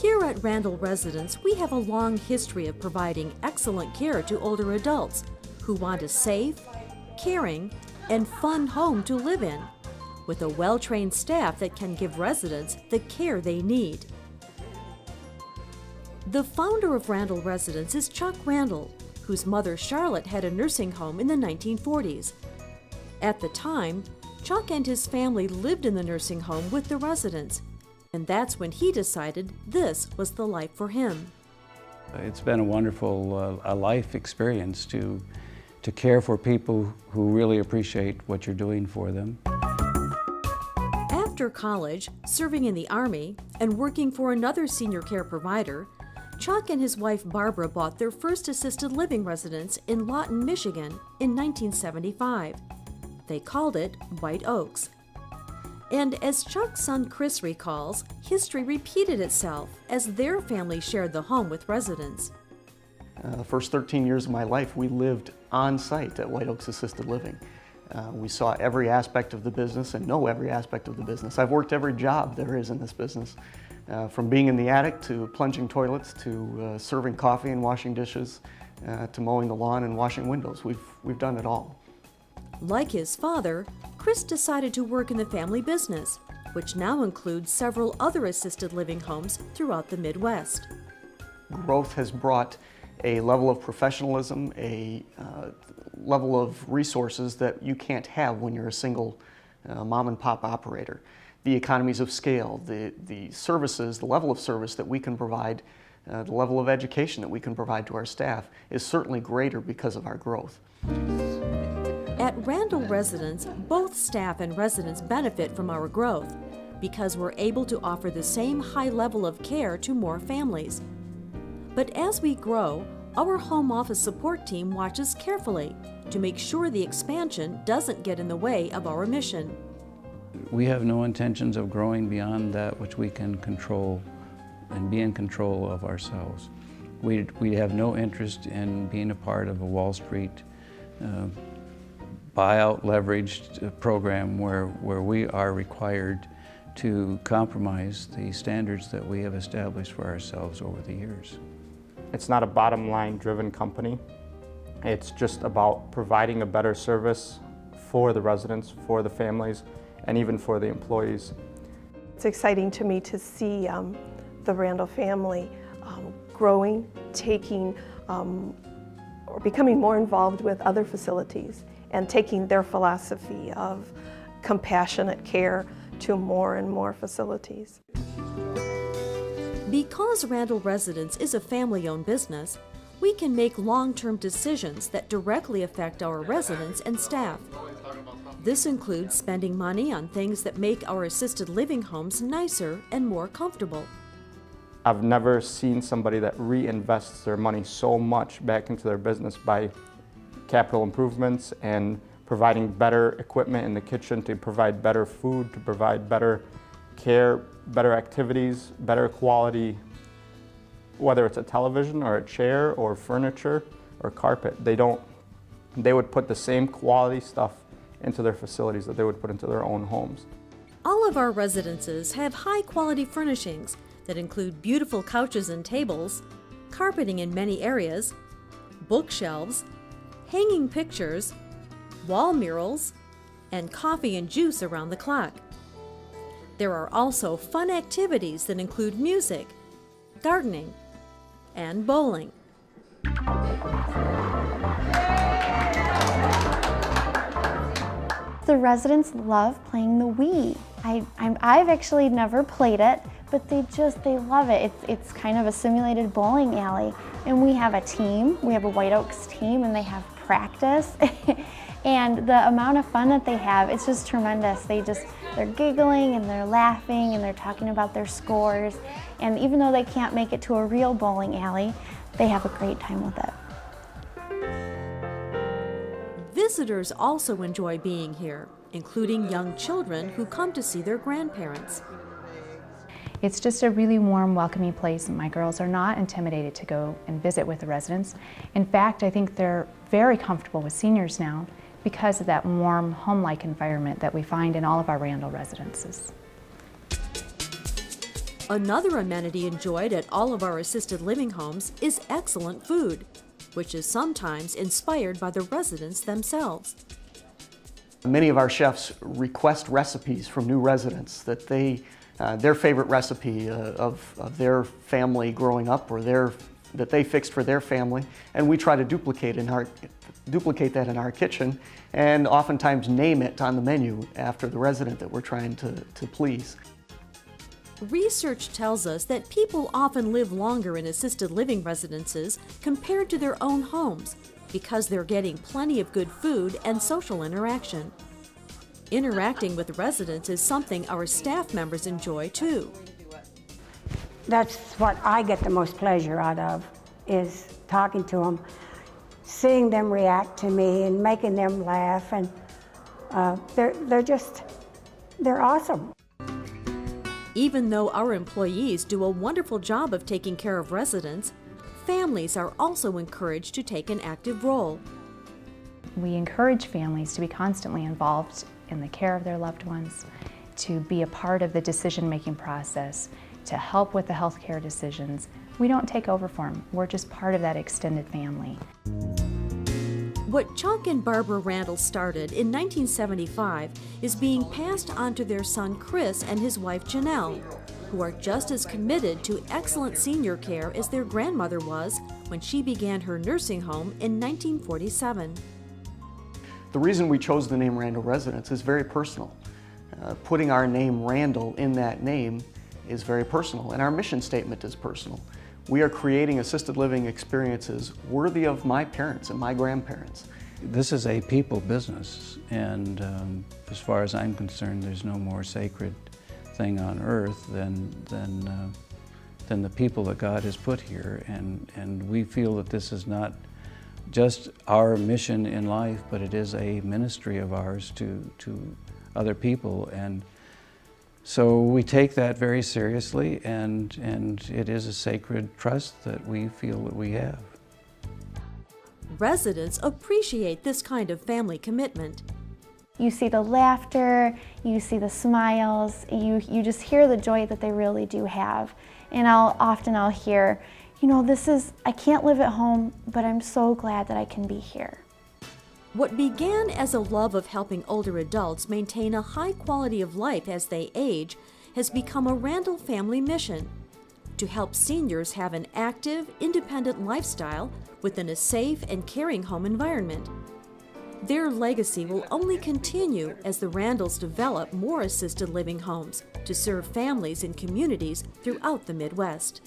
Here at Randall Residence, we have a long history of providing excellent care to older adults who want a safe, caring, and fun home to live in, with a well-trained staff that can give residents the care they need. The founder of Randall Residence is Chuck Randall, whose mother Charlotte had a nursing home in the 1940s. At the time, Chuck and his family lived in the nursing home with the residents, and that's when he decided this was the life for him. It's been a wonderful life experience to care for people who really appreciate what you're doing for them. After college, serving in the Army, and working for another senior care provider, Chuck and his wife Barbara bought their first assisted living residence in Lawton, Michigan in 1975. They called it White Oaks. And as Chuck's son Chris recalls, history repeated itself as their family shared the home with residents. The first 13 years of my life, we lived on site at White Oaks Assisted Living. We saw every aspect of the business and know every aspect of the business. I've worked every job there is in this business, from being in the attic to plunging toilets to serving coffee and washing dishes to mowing the lawn and washing windows. We've done it all. Like his father, Chris decided to work in the family business, which now includes several other assisted living homes throughout the Midwest. Growth has brought a level of professionalism, a level of resources that you can't have when you're a single mom and pop operator. The economies of scale, the services, the level of service that we can provide, the level of education that we can provide to our staff is certainly greater because of our growth. At Randall Residence, both staff and residents benefit from our growth because we're able to offer the same high level of care to more families. But as we grow, our home office support team watches carefully to make sure the expansion doesn't get in the way of our mission. We have no intentions of growing beyond that which we can control and be in control of ourselves. We have no interest in being a part of a Wall Street buyout leveraged program where we are required to compromise the standards that we have established for ourselves over the years. It's not a bottom line driven company. It's just about providing a better service for the residents, for the families, and even for the employees. It's exciting to me to see the Randall family growing, taking or becoming more involved with other facilities and taking their philosophy of compassionate care to more and more facilities. Because Randall Residence is a family-owned business, we can make long-term decisions that directly affect our residents and staff. This includes spending money on things that make our assisted living homes nicer and more comfortable. I've never seen somebody that reinvests their money so much back into their business by capital improvements and providing better equipment in the kitchen to provide better food, to provide better care, better activities, better quality, whether it's a television or a chair or furniture or carpet. They would put the same quality stuff into their facilities that they would put into their own homes. All of our residences have high-quality furnishings that include beautiful couches and tables, carpeting in many areas, bookshelves, hanging pictures, wall murals, and coffee and juice around the clock. There are also fun activities that include music, gardening, and bowling. The residents love playing the Wii. I've actually never played it, but they love it. It's kind of a simulated bowling alley. And we have a team, we have a White Oaks team, and they have practice. And the amount of fun that they have, it's just tremendous. They're giggling and they're laughing and they're talking about their scores. And even though they can't make it to a real bowling alley, they have a great time with it. Visitors also enjoy being here, including young children who come to see their grandparents. It's just a really warm, welcoming place. My girls are not intimidated to go and visit with the residents. In fact, I think they're very comfortable with seniors now because of that warm, home-like environment that we find in all of our Randall residences. Another amenity enjoyed at all of our assisted living homes is excellent food, which is sometimes inspired by the residents themselves. Many of our chefs request recipes from new residents that their favorite recipe of their family growing up or that they fixed for their family, and we try to duplicate that in our kitchen and oftentimes name it on the menu after the resident that we're trying to please. Research tells us that people often live longer in assisted living residences compared to their own homes because they're getting plenty of good food and social interaction. Interacting with residents is something our staff members enjoy too. That's what I get the most pleasure out of, is talking to them, seeing them react to me and making them laugh, and they're awesome. Even though our employees do a wonderful job of taking care of residents, families are also encouraged to take an active role. We encourage families to be constantly involved in the care of their loved ones, to be a part of the decision-making process, to help with the healthcare decisions. We don't take over for them. We're just part of that extended family. What Chuck and Barbara Randall started in 1975 is being passed on to their son Chris and his wife Janelle, who are just as committed to excellent senior care as their grandmother was when she began her nursing home in 1947. The reason we chose the name Randall Residence is very personal. Putting our name Randall in that name is very personal, and our mission statement is personal. We are creating assisted living experiences worthy of my parents and my grandparents. This is a people business, and as far as I'm concerned, there's no more sacred thing on earth than the people that God has put here, and we feel that this is not just our mission in life, but it is a ministry of ours to other people, and so we take that very seriously, and it is a sacred trust that we feel that we have. Residents appreciate this kind of family commitment. You see the laughter, you see the smiles, you just hear the joy that they really do have. And I'll hear, you know, I can't live at home, but I'm so glad that I can be here. What began as a love of helping older adults maintain a high quality of life as they age has become a Randall family mission to help seniors have an active, independent lifestyle within a safe and caring home environment. Their legacy will only continue as the Randalls develop more assisted living homes to serve families and communities throughout the Midwest.